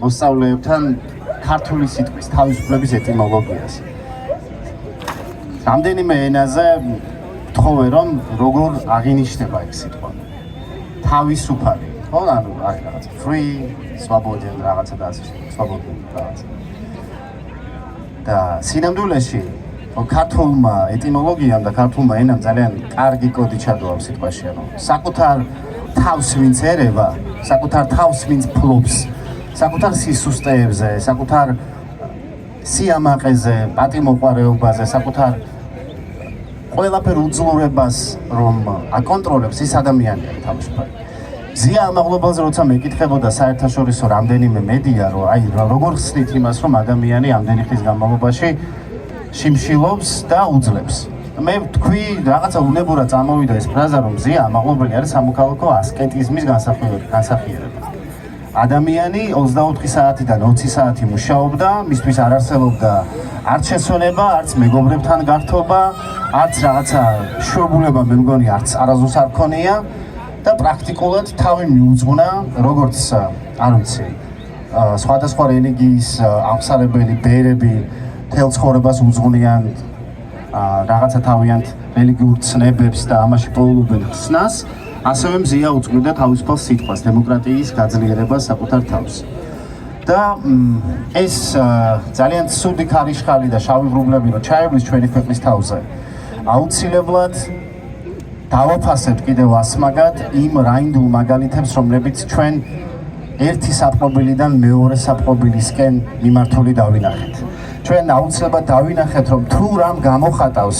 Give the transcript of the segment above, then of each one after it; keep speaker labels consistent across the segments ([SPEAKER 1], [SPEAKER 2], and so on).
[SPEAKER 1] მოსწავლეებთან ქართული სიტყვის თავისუფლების ეტიმოლოგიას. რამდენიმე ენაზე ვთხოვე, რომ როგორ აღინიშნება ეს სიტყვა. თავისუფალი, ხო, ანუ აი რაღაცა free, свободен რაღაცა და ასე свободен რაღაცა. და სინამდვილეში ქართულმა ეტიმოლოგიამ და ქართულმა ენამ ძალიან კარგი კოდი ჩადოაქვს სიტყვაში, ანუ საკუთარ თავს ვინც ერევა, საკუთარ თავს ვინც ფლობს, საკუთარ სისუსტეებზე, საკუთარ სიამაყეზე, პატიმოყვარეობაზე, საკუთარ ყველაფერ უძლურებას რომ აკონტროლებს ის ადამიანია თავისუფალი. ზია ამაღლობელზე როცა მეკითხებოდა საერთაშორისო რამდენიმე მედია, რომ აი როგორ ხსნით იმას, რომ ადამიანი ამდენი ხნის განმავლობაში შიმშილობს და უძლებს. მე ვთქვი, რაღაცა უნებურად წამოვიდა ეს ფრაზა, რომ ზია ამაღლობელი არის სამოქალაქო ასკეტიზმის განსახიერება. ადამიანი 24 საათიდან 20 საათი მუშაობდა, მისთვის არ არსებობდა არც შესვენება, არც მეგობრებთან გართობა, არც რაღაცა მშობლება მე მგონი არც არასდროს არ ქონია და პრაქტიკულად თავი მიუძღვნა, როგორც არ ვიცი, სხვადასხვა რელიგიის ამსარებელი ბერები თელ ცხოვრებას უძღვნიან რაღაცა თავიანთ რელიგიურ ცნებებს და ამაში პოულობენ ხსნას, ასევე მზია უძღვნა თავისუფალ სიტყვას, დემოკრატიის გაძლიერებას საკუთარ თავს. და ეს ძალიან ცუდი ქარიშხალი და შავი ბრუნლები რომ ჩაებლის ჩვენი ქვეყნის თავზე. აუცილებლად დავაფასებთ კიდევ ასმაგად იმ რაინდულ მაგალითებს, რომლებიც ჩვენ ერთი საპყრობილიდან მეორე საპყრობილისკენ მიმართული დავინახეთ. ჩვენ აუცილებლად დავინახეთ, რომ თუ რამ გამოხატავს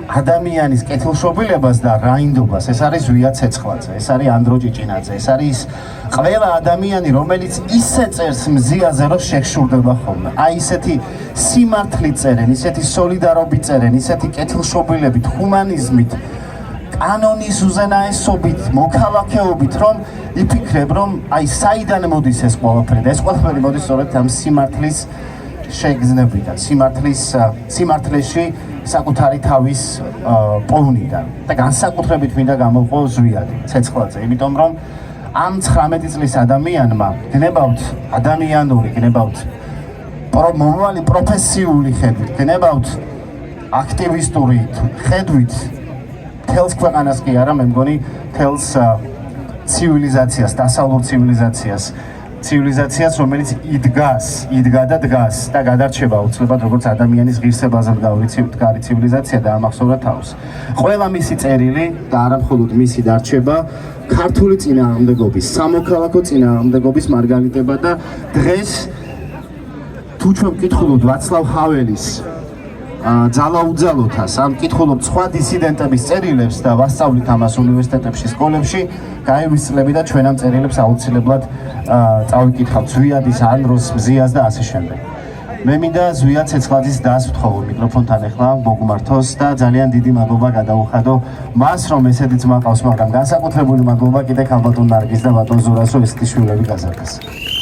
[SPEAKER 1] ადამიანის კეთილშობილებას და რაინდობას, ეს არის ზვია ცეცხლაძე, ეს არის ანდრო ჭიჭინაძე, ეს არის ყველა ადამიანი, რომელიც ისე წერს მზიაზე, რომ შეგშურდება ხოლმე. აი ისეთი სიმართლით წერენ, ისეთი სოლიდარობით წერენ, ისეთი კეთილშობილებით, ჰუმანიზმით, კანონის უზენაესობით, მოქალაქეობით, რომ იფიქრებ, რომ აი საიდან მოდის ეს ყველაფერი და ეს ყველაფერი მოდის სწორედ ამ სიმართლის შეგრძნებიდან, სიმართლეში საკუთარი თავის პოვნიდან და განსაკუთრებით მინდა გამოვყო ზვიადი ცეცხლაძე, იმიტომ რომ ამ 19 წლის ადამიანმა გნებავთ ადამიანური, გნებავთ მომავალი პროფესიული ხედვით, გნებავთ აქტივისტური ხედვით თელს ქვეყანას კი არა, მე მგონი თელს ცივილიზაციას, დასავლურ ცივილიზაციას, რომელიც იდგა და დგას და გადარჩება აუცილებლად როგორც ადამიანის ღირსებაზე მდგარი ცივილიზაცია და ამახსოვრა თავს. ყველა მისი წერილი და არა მხოლოდ მისი დარჩება ქართული წინააღმდეგობის, სამოქალაქო წინააღმდეგობის მარგალიტება და დღეს თუ ჩვენ ვკითხულობთ ვაცლავ ჰაველის ძალაუძალოთას, ამ ვკითხულობთ სხვა დისიდენტების წერილებს და ვასწავლით ამას უნივერსიტეტებში, სკოლებში, გაივისწლები და ჩვენ ამ წერილებს აუცილებლად წავიკითხავთ ზვიადის, ანდროს, მზიას და ასე შემდეგ. მე მინდა ზვია ცეცხლაძის დას ვთხოვო მიკროფონთან ახლა მოგმართოს და ძალიან დიდი მადლობა გადაუხადო მას, რომ ესეთი ძმა ყავს, მაგრამ განსაკუთრებული მადლობა კიდე ქალბატონ ნარგიზს და ბატონ ზურას, რომ ესეთი შვილები გაზარდეს.